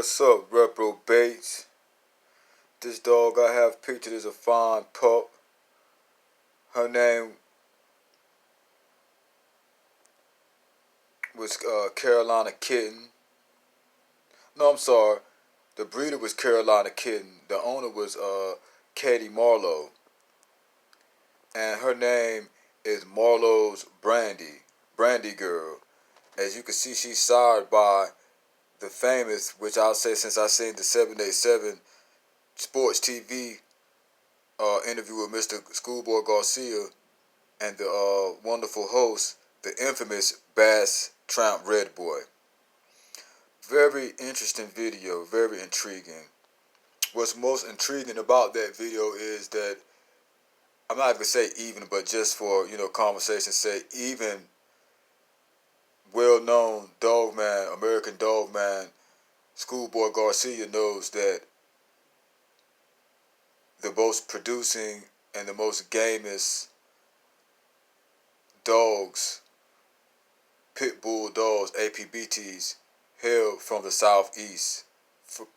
What's up, reprobates? This dog I have pictured is a fine pup. Her name was Carolina Kitten. No, I'm sorry. The breeder was Carolina Kitten. The owner was Katie Marlowe. And her name is Marlowes Brandy. Brandy Girl. As you can see, she's sired by the famous, which I'll say since I seen the 787 Sports TV interview with Mr. Schoolboy Garcia and the wonderful host, the infamous Bass Tramp Red Boy. Very interesting video, very intriguing. What's most intriguing about that video is that, I'm not even gonna say even, but just for, conversation's sake, even well-known dog man, American dog man, Schoolboy Garcia knows that the most producing and the most gamest dogs, pit bull dogs, apbts, hail from the southeast,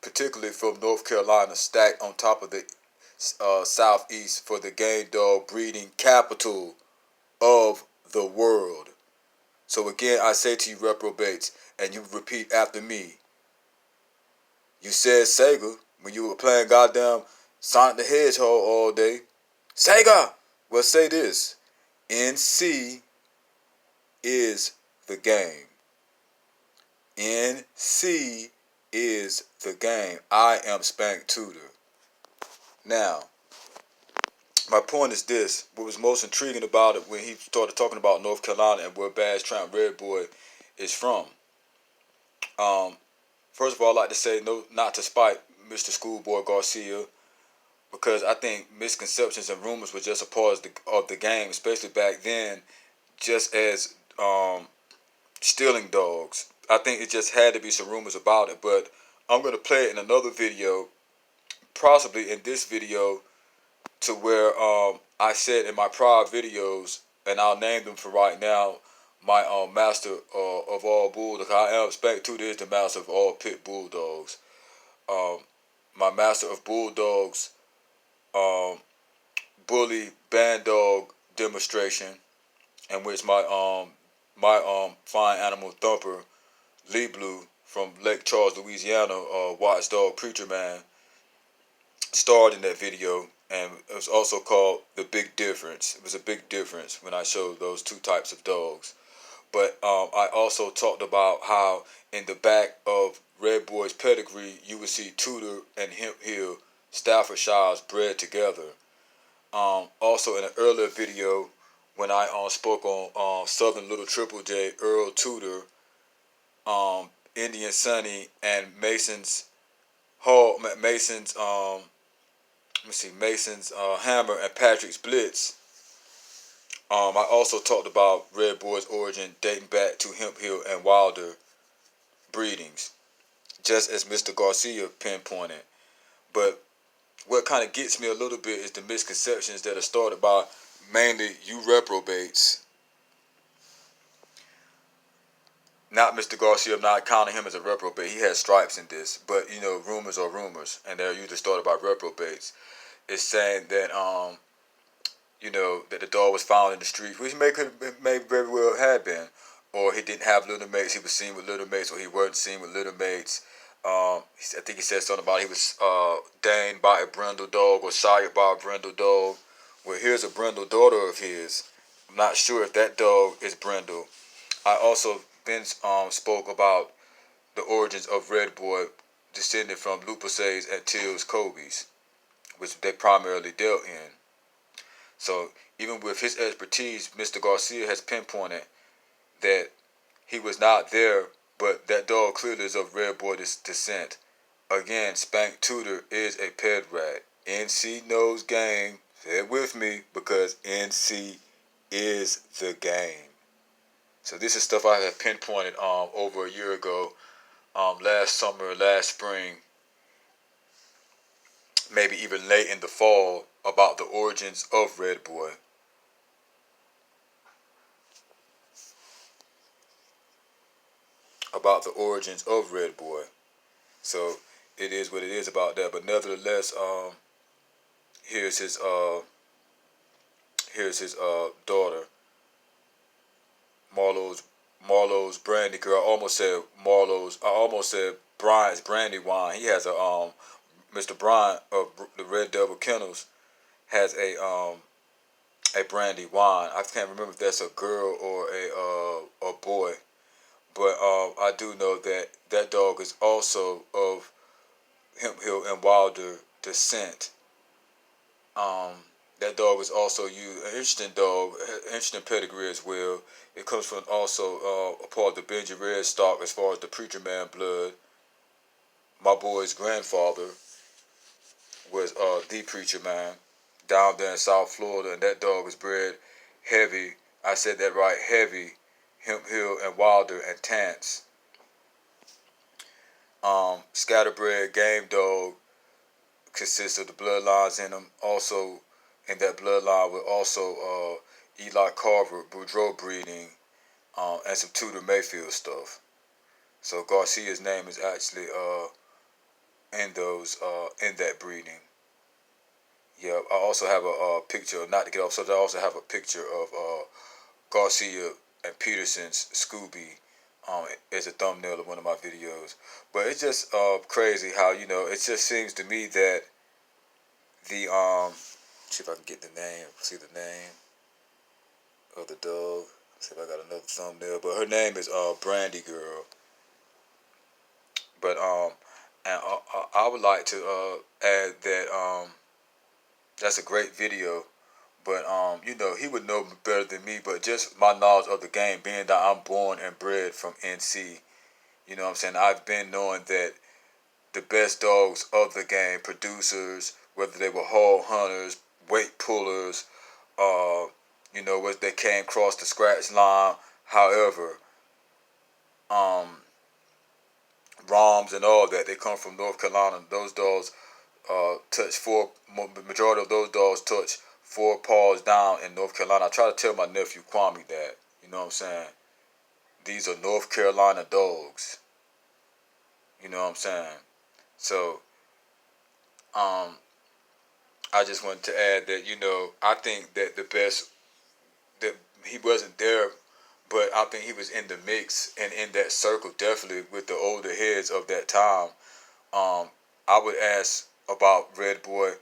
particularly from North Carolina, stacked on top of the southeast for the game dog breeding capital of the world. So again, I say to you reprobates, and you repeat after me. You said Sega when you were playing goddamn Sonic the Hedgehog all day. Sega! Well, say this. NC is the game. NC is the game. I am Spank Tudor. Now, my point is this. What was most intriguing about it when he started talking about North Carolina and where Bass Tramp Red Boy is from. First of all, I'd like to say no, not to spite Mr. Schoolboy Garcia, because I think misconceptions and rumors were just a part of the game, especially back then, just as stealing dogs. I think it just had to be some rumors about it, but I'm going to play it in another video, possibly in this video, to where I said in my prior videos, and I'll name them for right now, my master of all bulldogs. I am Spank Tudor is the master of all pit bulldogs. My master of bulldogs bully band dog demonstration, in which my fine animal thumper Lee Blue from Lake Charles, Louisiana, watchdog preacher man, starred in that video, and it was also called The Big Difference. It was a big difference when I showed those two types of dogs. But I also talked about how in the back of Red Boy's pedigree, you would see Tudor and Hemphill, Staffordshires bred together. Also in an earlier video, when I spoke on Southern Little Triple J, Earl Tudor, Indian Sonny, and Mason's Hammer and Patrick's Blitz. I also talked about Red Boy's origin dating back to Hemphill and Wilder breedings, just as Mr. Garcia pinpointed. But what kind of gets me a little bit is the misconceptions that are started by mainly you reprobates. Not Mr. Garcia, I'm not counting him as a reprobate. He has stripes in this. But, rumors are rumors, and they're usually started by reprobates. It's saying that, that the dog was found in the street, which may very well have been. Or he didn't have little mates, he was seen with little mates, or he wasn't seen with little mates. I think he said something about he was danged by a brindle dog or sired by a brindle dog. Well, here's a brindle daughter of his. I'm not sure if that dog is brindle. I also then spoke about the origins of Red Boy, descended from Lupaces and Tills Kobe's, which they primarily dealt in. So even with his expertise, Mr. Garcia has pinpointed that he was not there, but that dog clearly is of Red Boy descent. Again, Spank Tudor is a ped rat. NC knows game. Say it with me, because NC is the game. So this is stuff I have pinpointed over a year ago, last summer, last spring, maybe even late in the fall, about the origins of Red Boy. About the origins of Red Boy. So it is what it is about that. But nevertheless, here's his daughter, Marlowes Brandy girl. I almost said Marlowes. I almost said Brian's Brandy wine. He has a Mr. Brian of the Red Devil Kennels has a brandy wine. I can't remember if that's a girl or a boy, but I do know that that dog is also of Hemphill and Wilder descent. That dog is also used, an interesting dog, interesting pedigree as well. It comes from also a part of the Benji Red stock as far as the Preacher Man blood. My boy's grandfather was the Preacher Man down there in South Florida, and that dog was bred heavy. I said that right, heavy. Hemphill and Wilder and Tance. Scatterbred game dog consists of the bloodlines in them. Also, in that bloodline with also Eli Carver, Boudreaux breeding, and some Tudor Mayfield stuff. So Garcia's name is actually in those in that breeding. Yeah, I also have a picture. Not to get off subject, I also have a picture of Garcia and Peterson's Scooby as a thumbnail of one of my videos. But it's just crazy how, you know, it just seems to me that the see if I can get the name, see the name of the dog. See if I got another thumbnail. But her name is Brandy Girl. But and I would like to add that that's a great video. But you know, he would know better than me. But just my knowledge of the game, being that I'm born and bred from NC, you know what I'm saying? I've been knowing that the best dogs of the game, producers, whether they were hog hunters, weight pullers, you know, whether they came across the scratch line, however, ROMs and all that, they come from North Carolina. Those dogs touch four, majority of those dogs touch 4 paws down in North Carolina. I try to tell my nephew Kwame that, you know what I'm saying? These are North Carolina dogs. You know what I'm saying? So, I just wanted to add that, you know, I think that the best, that he wasn't there, but I think he was in the mix and in that circle definitely with the older heads of that time. I would ask about Red Boy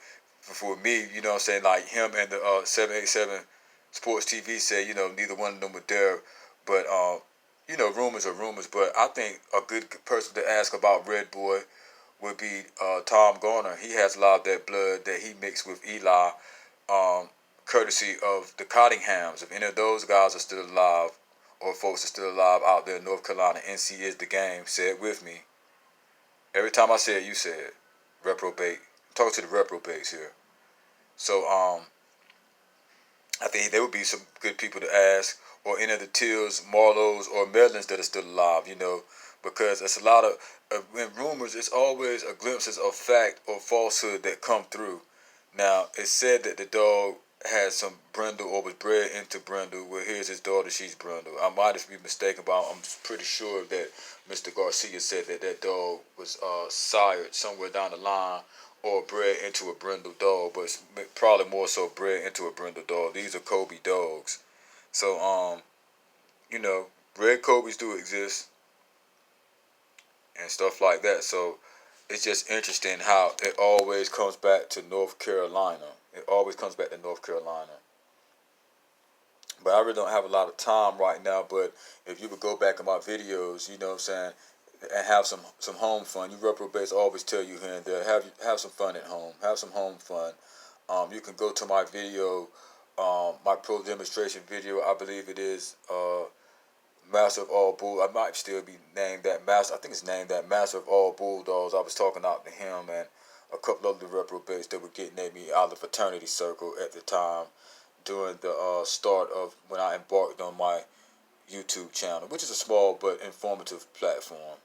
for me, you know what I'm saying, like him and the 787 Sports TV said, you know, neither one of them were there, but you know, rumors are rumors, but I think a good person to ask about Red Boy would be Tom Garner. He has a lot of that blood that he mixed with Eli, courtesy of the Cottinghams. If any of those guys are still alive, or folks are still alive out there in North Carolina, NC is the game. Say it with me. Every time I say it, you say it. Reprobate. Talk to the reprobates here. So I think there would be some good people to ask, or any of the Tills, Marlowes, or Medlins that are still alive, you know, because it's a lot of, in rumors, it's always a glimpses of fact or falsehood that come through. Now, it's said that the dog has some Brindle or was bred into Brindle. Well, here's his daughter, she's Brindle. I might be mistaken, but I'm pretty sure that Mr. Garcia said that that dog was sired somewhere down the line or bred into a brindle dog, but it's probably more so bred into a brindle dog. These are Kobe dogs. So, you know, red Kobe's do exist and stuff like that. So it's just interesting how it always comes back to North Carolina. It always comes back to North Carolina. But I really don't have a lot of time right now. But if you would go back in my videos, you know what I'm saying, and have some home fun. You reprobates always tell you here and there, have some fun at home. Have some home fun. You can go to my video, my pro demonstration video. I believe it is Master of All Bull. I might still be named that Master. I think it's named that Master of All Bulldogs. I was talking out to him and a couple of the reprobates that were getting at me out of the fraternity circle at the time during the start of when I embarked on my YouTube channel, which is a small but informative platform.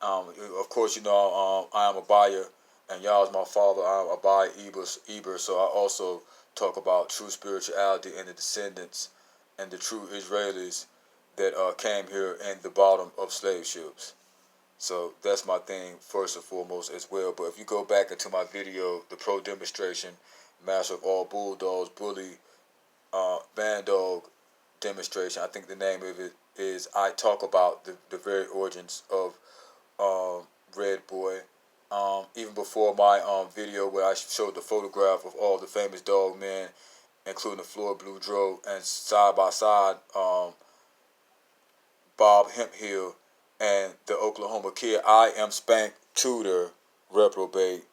Of course, you know, I am a buyer, and y'all is my father. I am a buyer, Eber. So I also talk about true spirituality and the descendants and the true Israelis that came here in the bottom of slave ships. So that's my thing first and foremost as well. But if you go back into my video, the pro demonstration, master of all bulldogs, bully, band dog demonstration, I think the name of it is, I talk about the very origins of Red Boy. Even before my video where I showed the photograph of all the famous dog men, including the Floyd Blue Dro, and side by side, Bob Hemphill and the Oklahoma Kid. I am Spank Tudor, reprobate.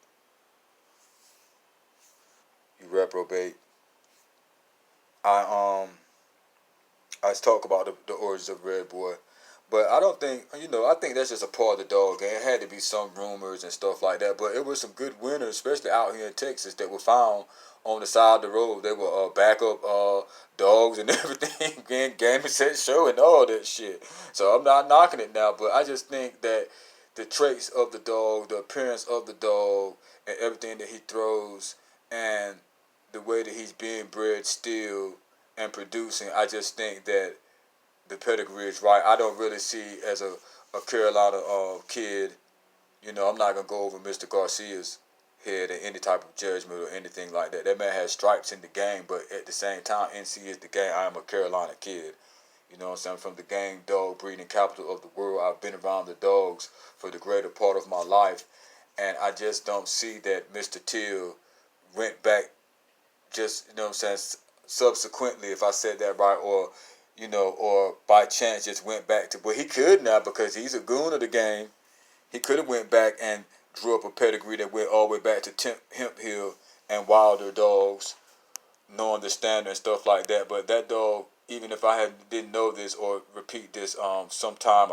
You reprobate. I I talk about the origins of Red Boy. But I don't think, I think that's just a part of the dog game. It had to be some rumors and stuff like that. But it was some good winners, especially out here in Texas, that were found on the side of the road. They were backup dogs and everything, game and set show and all that shit. So I'm not knocking it now, but I just think that the traits of the dog, the appearance of the dog, and everything that he throws, and the way that he's being bred still and producing, I just think that the pedigree is right. I don't really see as a Carolina kid. I'm not gonna go over Mr. Garcia's head in any type of judgment or anything like that. That man has stripes in the game, but at the same time, NC is the game. I am a Carolina kid. You know what I'm saying? From the game dog breeding capital of the world, I've been around the dogs for the greater part of my life, and I just don't see that Mr. Till went back just, what I'm saying, subsequently, if I said that right, or by chance just went back to, but he could now because he's a goon of the game. He could have went back and drew up a pedigree that went all the way back to Hemphill and Wilder dogs, knowing the standard and stuff like that. But that dog, even if I didn't know this or repeat this sometime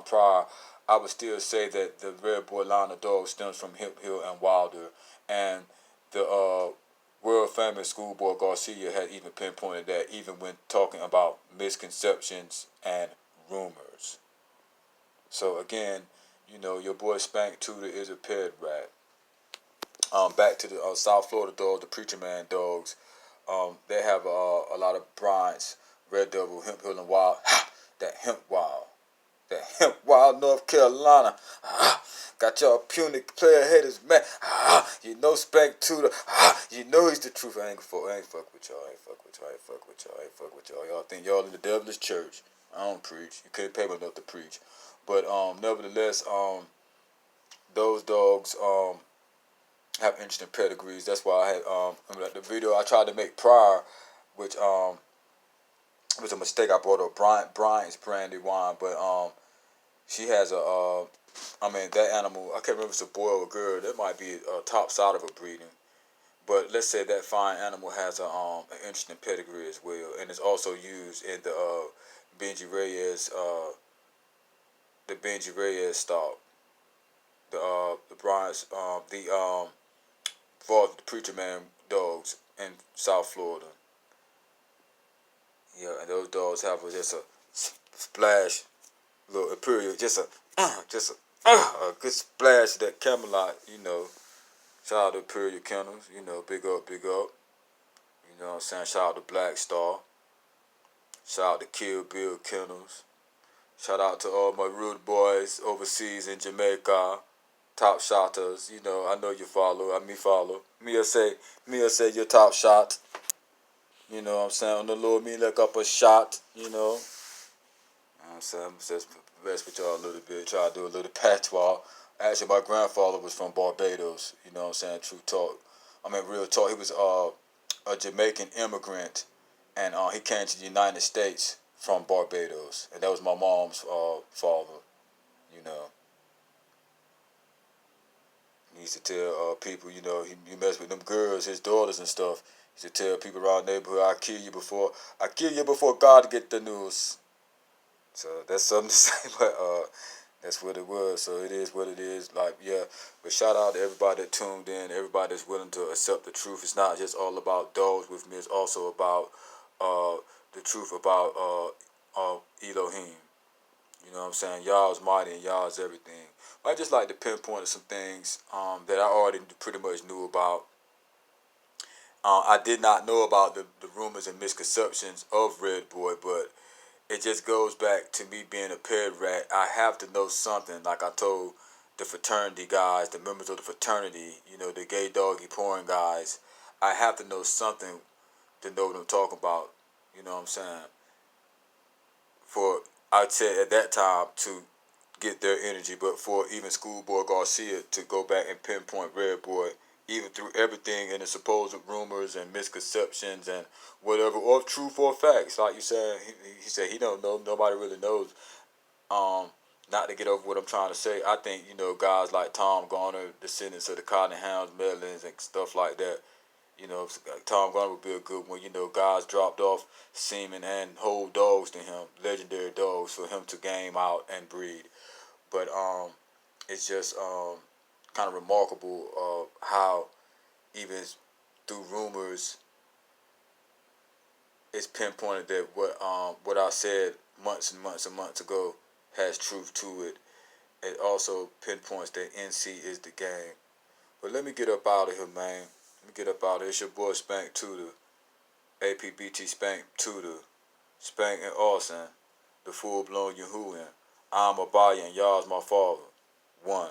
prior, I would still say that the Red Boy line of dogs stems from Hemphill and Wilder, and the world famous Schoolboy Garcia had even pinpointed that, even when talking about misconceptions and rumors. So again, your boy Spank Tudor is a ped rat. Back to the South Florida dogs, the Preacher Man dogs. They have a lot of brinds, Red Devil, Hemphill, and Wild. That Hemp Wild. That Hemp Wild, North Carolina. Got y'all puny player haters, man. Spank Tudor. He's the truth. I ain't fuck with y'all. I ain't fuck with y'all. Y'all think y'all in the devil's church. I don't preach. You couldn't pay me enough to preach. But nevertheless, those dogs have interesting pedigrees. That's why I had the video I tried to make prior, which it was a mistake. I brought up Bryant's Brandy wine, but she has that animal, I can't remember if it's a boy or a girl. That might be a top side of a breeding. But let's say that fine animal has an interesting pedigree as well, and it's also used in the Benji Reyes stock. The Bryant's for the Preacher Man dogs in South Florida. Yeah, and those dogs have just a splash, little imperial, just a good splash of that Camelot. Shout out to Imperial Kennels. Big up, big up. You know what I'm saying? Shout out to Black Star. Shout out to Kill Bill Kennels. Shout out to all my rude boys overseas in Jamaica. Top shotters. I know you follow. Me follow. Me say your top shot. You know what I'm saying? On the Lord, me look up a shot. I'm saying? I'm just mess with y'all a little bit. Try to do a little patois. Actually, my grandfather was from Barbados. You know what I'm saying? True talk. Real talk. He was a Jamaican immigrant, and he came to the United States from Barbados, and that was my mom's father. He used to tell people, he messed with them girls, his daughters and stuff. He used to tell people around the neighborhood, I kill you before God get the news. So that's something to say, but that's what it was. So it is what it is. Like, yeah. But shout out to everybody that tuned in, everybody that's willing to accept the truth. It's not just all about dogs with me. It's also about the truth about Elohim. You know what I'm saying? Y'all's mighty and y'all's everything. I just like to pinpoint some things that I already pretty much knew about. I did not know about the rumors and misconceptions of Red Boy, but it just goes back to me being a ped rat. I have to know something. Like I told the fraternity guys, the members of the fraternity, you know, the gay doggy porn guys, I have to know something to know what I'm talking about. You know what I'm saying? For, I'd say at that time, to get their energy, but for even Schoolboy Garcia to go back and pinpoint Red Boy, even through everything and the supposed rumors and misconceptions and whatever, or truth or facts, like you said, he said he don't know, nobody really knows. Um, Not to get over what I'm trying to say, I think, you know, guys like Tom Garner, descendants of the Cotton Hounds, Medlins, and stuff like that, you know, Tom Garner would be a good one. You know, guys dropped off semen and whole dogs to him, legendary dogs for him to game out and breed. But it's just kind of remarkable how even through rumors, it's pinpointed that what I said months and months and months ago has truth to it. It also pinpoints that NC is the game. But let me get up out of here, man. Let me get up out of here. It's your boy Spank Tudor, apbt Spank Tudor, Spank and Austin, the full blown Yahuwah. I'm a buyer and y'all's my father. One.